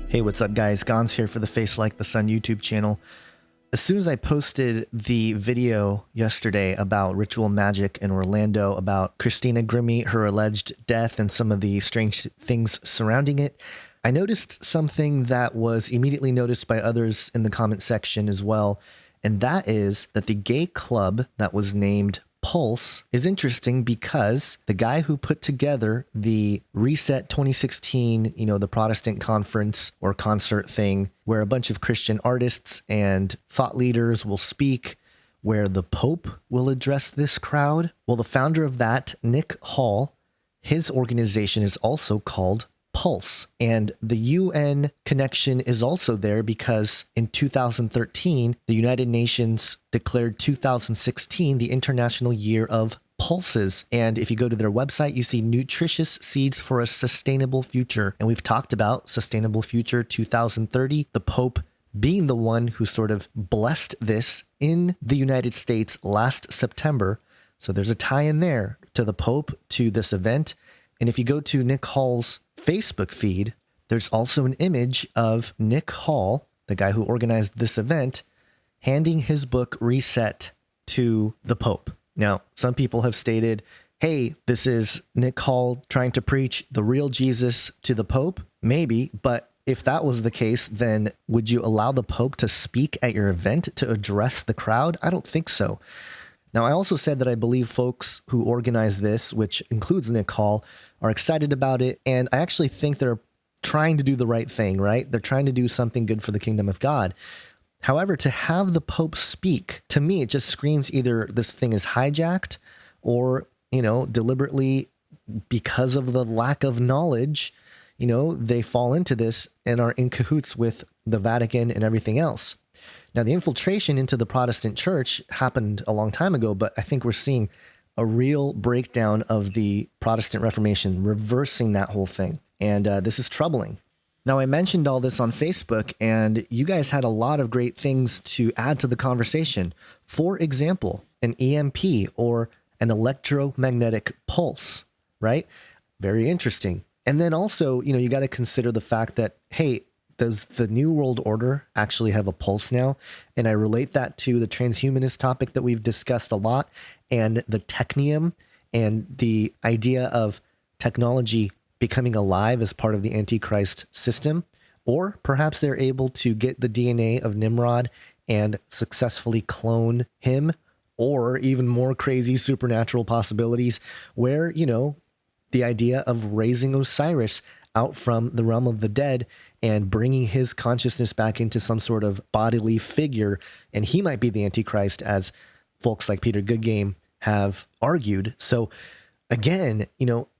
Hey, what's up guys? Gonzo here for the FaceLikeTheSun YouTube channel. As soon as I posted the video yesterday about ritual magic in Orlando, about Christina Grimmie, her alleged death, and some of the strange things surrounding it, I noticed something that was immediately noticed by others in the comment section as well, and that is that the gay club that was named Pulse is interesting because the guy who put together the Reset 2016, the Protestant conference or concert thing where a bunch of Christian artists and thought leaders will speak, where the Pope will address this crowd. Well, the founder of that, Nick Hall, his organization is also called Pulse. And the UN connection is also there because in 2013, the United Nations declared 2016 the International Year of Pulses. And if you go to their website, you see nutritious seeds for a sustainable future. And we've talked about Sustainable Future 2030, the Pope being the one who sort of blessed this in the United States last September. So there's a tie in there to the Pope, to this event. And if you go to Nick Hall's Facebook feed, there's also an image of Nick Hall, the guy who organized this event, handing his book Reset to the Pope. Now, some people have stated, hey, this is Nick Hall trying to preach the real Jesus to the Pope. Maybe, but if that was the case, then would you allow the Pope to speak at your event to address the crowd? I don't think so. Now, I also said that I believe folks who organize this, which includes Nick Hall, are excited about it. And I actually think they're trying to do the right thing, right? They're trying to do something good for the kingdom of God. However, to have the Pope speak, to me, it just screams either this thing is hijacked or, deliberately, because of the lack of knowledge, they fall into this and are in cahoots with the Vatican and everything else. Now, the infiltration into the Protestant church happened a long time ago, but I think we're seeing a real breakdown of the Protestant Reformation, reversing that whole thing. And this is troubling. Now, I mentioned all this on Facebook, and you guys had a lot of great things to add to the conversation. For example, an EMP or an electromagnetic pulse, right? Very interesting. And then also, you got to consider the fact that, hey, does the New World Order actually have a pulse now? And I relate that to the transhumanist topic that we've discussed a lot, and the technium, and the idea of technology becoming alive as part of the Antichrist system. Or perhaps they're able to get the DNA of Nimrod and successfully clone him, or even more crazy supernatural possibilities where, the idea of raising Osiris out from the realm of the dead and bringing his consciousness back into some sort of bodily figure. And he might be the Antichrist, as folks like Peter Goodgame have argued. So again,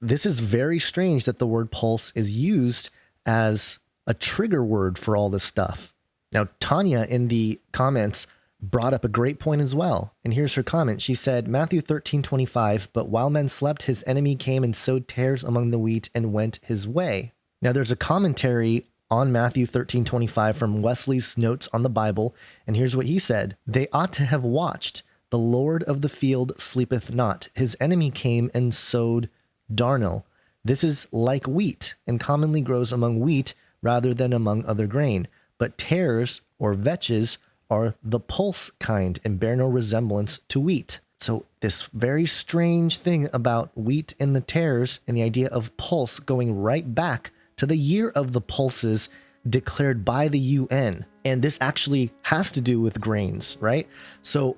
this is very strange that the word pulse is used as a trigger word for all this stuff. Now, Tanya in the comments brought up a great point as well. And here's her comment. She said, Matthew 13:25, but while men slept, his enemy came and sowed tares among the wheat and went his way. Now, there's a commentary on Matthew 13:25 from Wesley's Notes on the Bible, and here's what he said. They ought to have watched. The Lord of the field sleepeth not. His enemy came and sowed darnel. This is like wheat, and commonly grows among wheat rather than among other grain. But tares, or vetches, are the pulse kind, and bear no resemblance to wheat. So this very strange thing about wheat and the tares, and the idea of pulse going right back to the year of the pulses declared by the UN. And this actually has to do with grains, right? So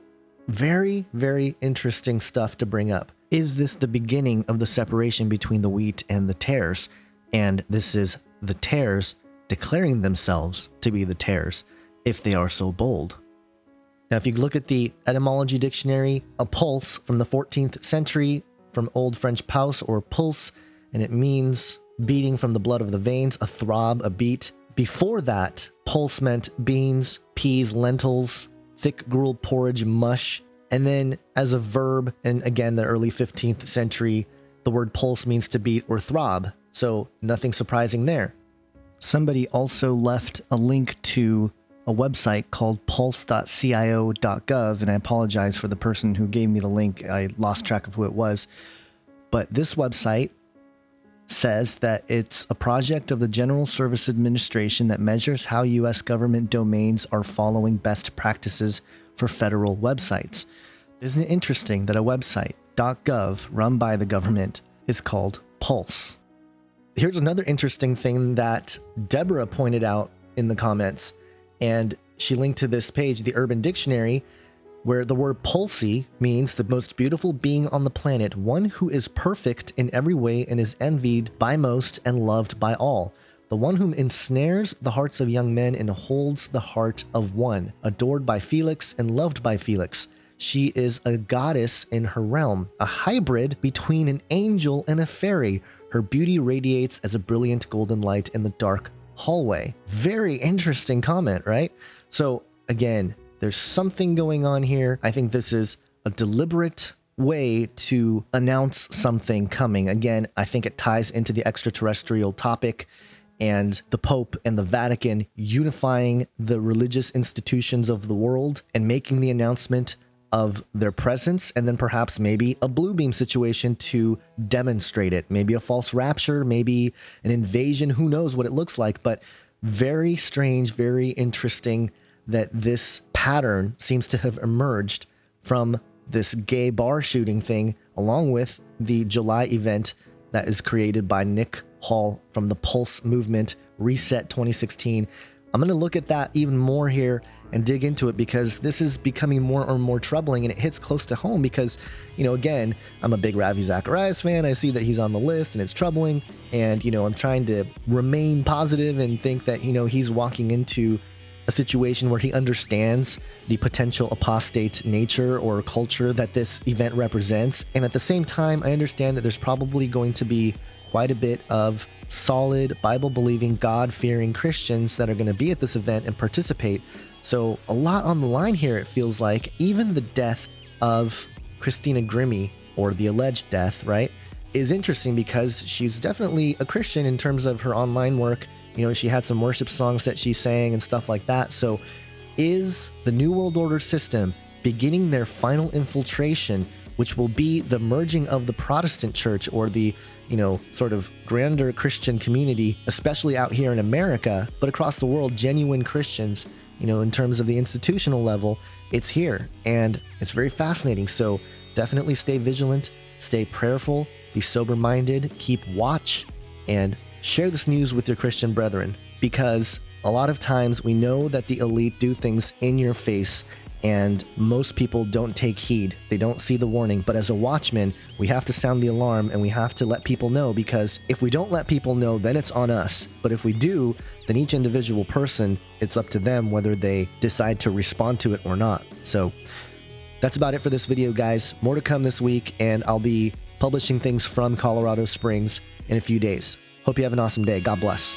very, very interesting stuff to bring up. Is this the beginning of the separation between the wheat and the tares? And this is the tares declaring themselves to be the tares, if they are so bold. Now, if you look at the etymology dictionary, a pulse from the 14th century, from Old French pulse or pulse, and it means beating from the blood of the veins, a throb, a beat. Before that, pulse meant beans, peas, lentils, thick gruel porridge, mush. And then as a verb, and again, the early 15th century, the word pulse means to beat or throb. So nothing surprising there. Somebody also left a link to a website called pulse.cio.gov, and I apologize for the person who gave me the link. I lost track of who it was. But this website says that it's a project of the General Service Administration that measures how U.S. government domains are following best practices for federal websites. Isn't it interesting that a website, .gov, run by the government is called Pulse? Here's another interesting thing that Deborah pointed out in the comments, and she linked to this page, the Urban Dictionary, where the word pulsy means the most beautiful being on the planet, one who is perfect in every way and is envied by most and loved by all, the one whom ensnares the hearts of young men and holds the heart of one, adored by Felix and loved by Felix. She is a goddess in her realm, a hybrid between an angel and a fairy. Her beauty radiates as a brilliant golden light in the dark hallway. Very interesting comment, right? So again, there's something going on here. I think this is a deliberate way to announce something coming. Again, I think it ties into the extraterrestrial topic and the Pope and the Vatican unifying the religious institutions of the world and making the announcement of their presence, and then perhaps maybe a blue beam situation to demonstrate it. Maybe a false rapture, maybe an invasion, who knows what it looks like, but very strange, very interesting that this pattern seems to have emerged from this gay bar shooting thing, along with the July event that is created by Nick Hall from the Pulse movement, Reset 2016. I'm going to look at that even more here and dig into it, because this is becoming more and more troubling, and it hits close to home because, you know, again, I'm a big Ravi Zacharias fan. I see that he's on the list and it's troubling, and, you know, I'm trying to remain positive and think that, you know, he's walking into a situation where he understands the potential apostate nature or culture that this event represents. And at the same time, I understand that there's probably going to be quite a bit of solid Bible-believing, God-fearing Christians that are going to be at this event and participate. So a lot on the line here, it feels like. Even the death of Christina Grimmie, or the alleged death, right, is interesting because she's definitely a Christian in terms of her online work. You know, she had some worship songs that she sang and stuff like that. So is the New World Order system beginning their final infiltration, which will be the merging of the Protestant church, or the, you know, sort of grander Christian community, especially out here in America, but across the world, genuine Christians, you know, in terms of the institutional level, it's here and it's very fascinating. So definitely stay vigilant, stay prayerful, be sober-minded, keep watch, and share this news with your Christian brethren, because a lot of times we know that the elite do things in your face and most people don't take heed. They don't see the warning. But as a watchman, we have to sound the alarm and we have to let people know, because if we don't let people know, then it's on us. But if we do, then each individual person, it's up to them whether they decide to respond to it or not. So that's about it for this video, guys. More to come this week, and I'll be publishing things from Colorado Springs in a few days. Hope you have an awesome day. God bless.